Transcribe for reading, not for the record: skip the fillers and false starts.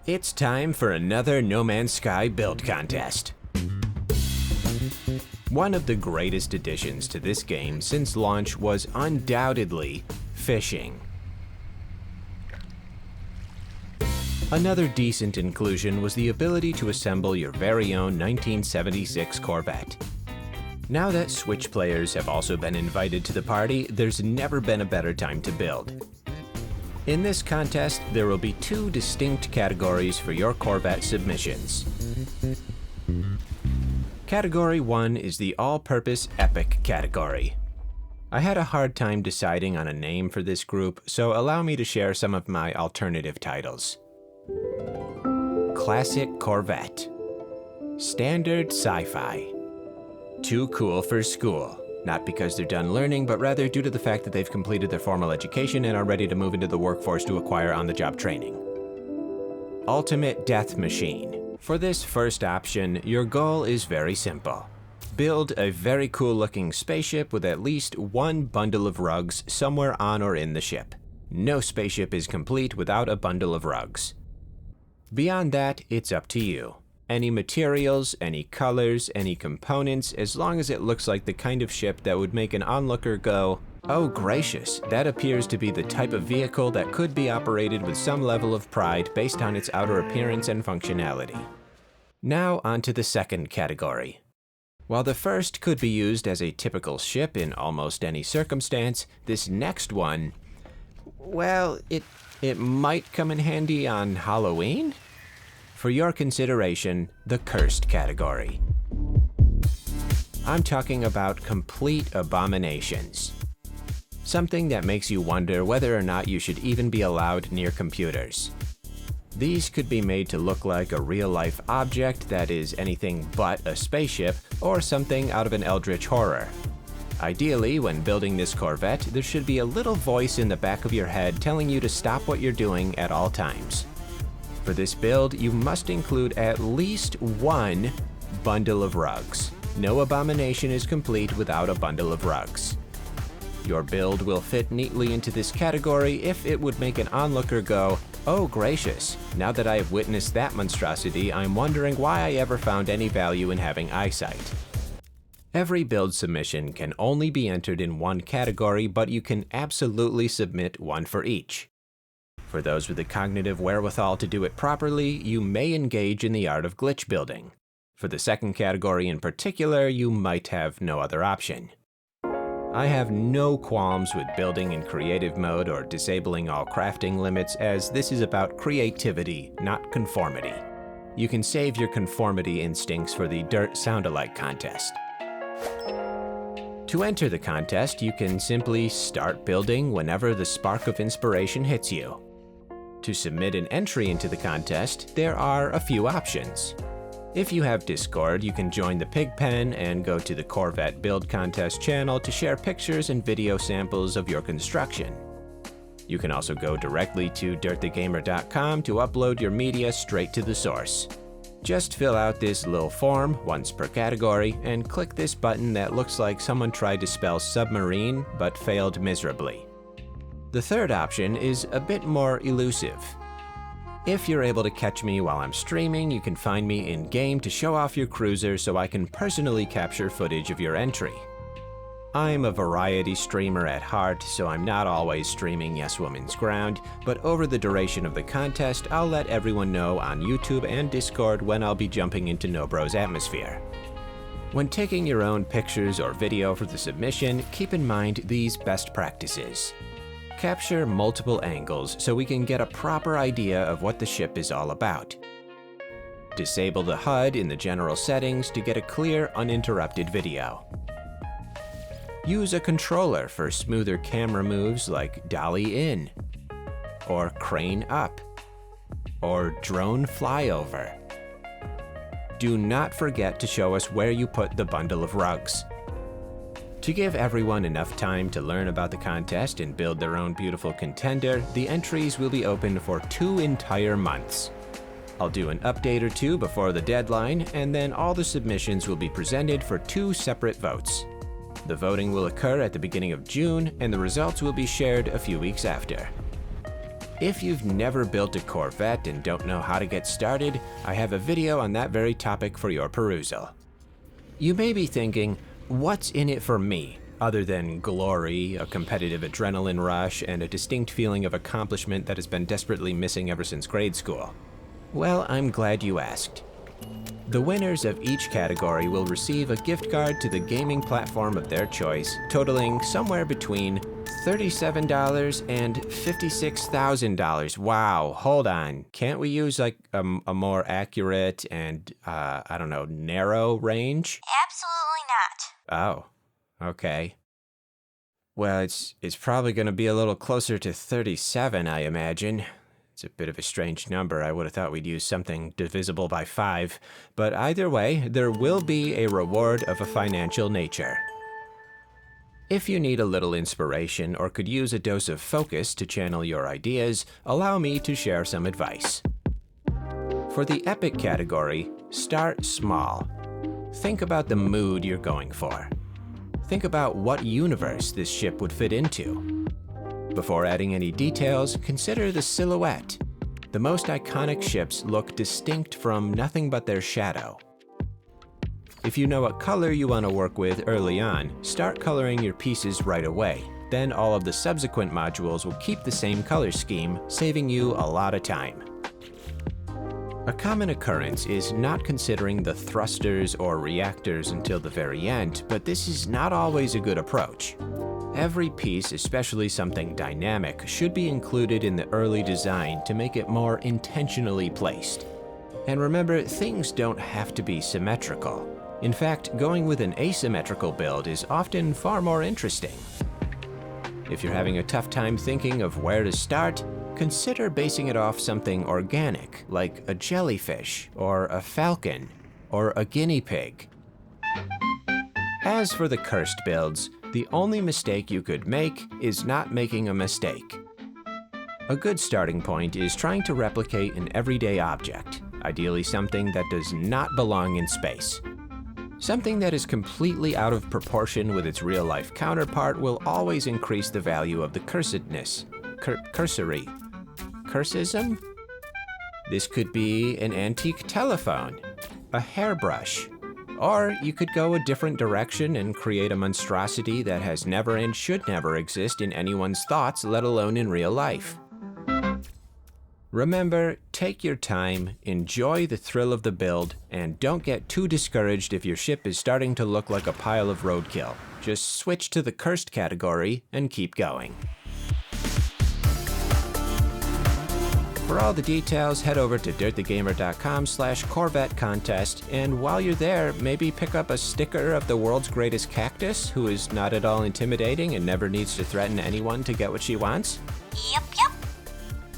It's time for another No Man's Sky build contest. One of the greatest additions to this game since launch was undoubtedly fishing. Another decent inclusion was the ability to assemble your very own 1976 Corvette. Now that Switch players have also been invited to the party, there's never been a better time to build. In this contest, there will be two distinct categories for your Corvette submissions. Category 1 is the all-purpose epic category. I had a hard time deciding on a name for this group, so allow me to share some of my alternative titles. Classic Corvette. Standard Sci-Fi. Too cool for school. Not because they're done learning, but rather due to the fact that they've completed their formal education and are ready to move into the workforce to acquire on-the-job training. Ultimate Death Machine. For this first option, your goal is very simple. Build a very cool-looking spaceship with at least one bundle of rugs somewhere on or in the ship. No spaceship is complete without a bundle of rugs. Beyond that, it's up to you. Any materials, any colors, any components, as long as it looks like the kind of ship that would make an onlooker go, "Oh gracious, that appears to be the type of vehicle that could be operated with some level of pride based on its outer appearance and functionality." Now onto the second category. While the first could be used as a typical ship in almost any circumstance, this next one, well, it might come in handy on Halloween? For your consideration, the cursed category. I'm talking about complete abominations. Something that makes you wonder whether or not you should even be allowed near computers. These could be made to look like a real-life object that is anything but a spaceship or something out of an eldritch horror. Ideally, when building this Corvette, there should be a little voice in the back of your head telling you to stop what you're doing at all times. For this build, you must include at least one bundle of rugs. No abomination is complete without a bundle of rugs. Your build will fit neatly into this category if it would make an onlooker go, "Oh gracious, now that I have witnessed that monstrosity, I'm wondering why I ever found any value in having eyesight." Every build submission can only be entered in one category, but you can absolutely submit one for each. For those with the cognitive wherewithal to do it properly, you may engage in the art of glitch building. For the second category in particular, you might have no other option. I have no qualms with building in creative mode or disabling all crafting limits, as this is about creativity, not conformity. You can save your conformity instincts for the Dirt Sound-alike contest. To enter the contest, you can simply start building whenever the spark of inspiration hits you. To submit an entry into the contest, there are a few options. If you have Discord, you can join the Pigpen and go to the Corvette Build Contest channel to share pictures and video samples of your construction. You can also go directly to dirtthegamer.com to upload your media straight to the source. Just fill out this little form, once per category, and click this button that looks like someone tried to spell submarine but failed miserably. The third option is a bit more elusive. If you're able to catch me while I'm streaming, you can find me in-game to show off your cruiser so I can personally capture footage of your entry. I'm a variety streamer at heart, so I'm not always streaming Yes Woman's Ground, but over the duration of the contest, I'll let everyone know on YouTube and Discord when I'll be jumping into Nobro's atmosphere. When taking your own pictures or video for the submission, keep in mind these best practices. Capture multiple angles so we can get a proper idea of what the ship is all about. Disable the HUD in the general settings to get a clear, uninterrupted video. Use a controller for smoother camera moves like dolly in, or crane up, or drone flyover. Do not forget to show us where you put the bundle of rugs. To give everyone enough time to learn about the contest and build their own beautiful contender, the entries will be open for 2 entire months. I'll do an update or two before the deadline, and then all the submissions will be presented for 2 separate votes. The voting will occur at the beginning of June, and the results will be shared a few weeks after. If you've never built a Corvette and don't know how to get started, I have a video on that very topic for your perusal. You may be thinking, what's in it for me, other than glory, a competitive adrenaline rush, and a distinct feeling of accomplishment that has been desperately missing ever since grade school? Well, I'm glad you asked. The winners of each category will receive a gift card to the gaming platform of their choice, totaling somewhere between $37 and $56,000. Wow, hold on. Can't we use like a more accurate and, narrow range? Absolutely not. Oh, okay. Well, it's probably going to be a little closer to 37, I imagine. It's a bit of a strange number. I would have thought we'd use something divisible by 5. But either way, there will be a reward of a financial nature. If you need a little inspiration or could use a dose of focus to channel your ideas, allow me to share some advice. For the epic category, start small. Think about the mood you're going for. Think about what universe this ship would fit into. Before adding any details, consider the silhouette. The most iconic ships look distinct from nothing but their shadow. If you know what color you want to work with early on, start coloring your pieces right away. Then all of the subsequent modules will keep the same color scheme, saving you a lot of time. A common occurrence is not considering the thrusters or reactors until the very end, but this is not always a good approach. Every piece, especially something dynamic, should be included in the early design to make it more intentionally placed. And remember, things don't have to be symmetrical. In fact, going with an asymmetrical build is often far more interesting. If you're having a tough time thinking of where to start, consider basing it off something organic, like a jellyfish, or a falcon, or a guinea pig. As for the cursed builds, the only mistake you could make is not making a mistake. A good starting point is trying to replicate an everyday object, ideally something that does not belong in space. Something that is completely out of proportion with its real-life counterpart will always increase the value of the cursedness. Cursory. Cursism? This could be an antique telephone, a hairbrush, or you could go a different direction and create a monstrosity that has never and should never exist in anyone's thoughts, let alone in real life. Remember, take your time, enjoy the thrill of the build, and don't get too discouraged if your ship is starting to look like a pile of roadkill. Just switch to the cursed category and keep going. For all the details, head over to dirtthegamer.com/Corvette Contest, and while you're there, maybe pick up a sticker of the world's greatest cactus, who is not at all intimidating and never needs to threaten anyone to get what she wants. Yep.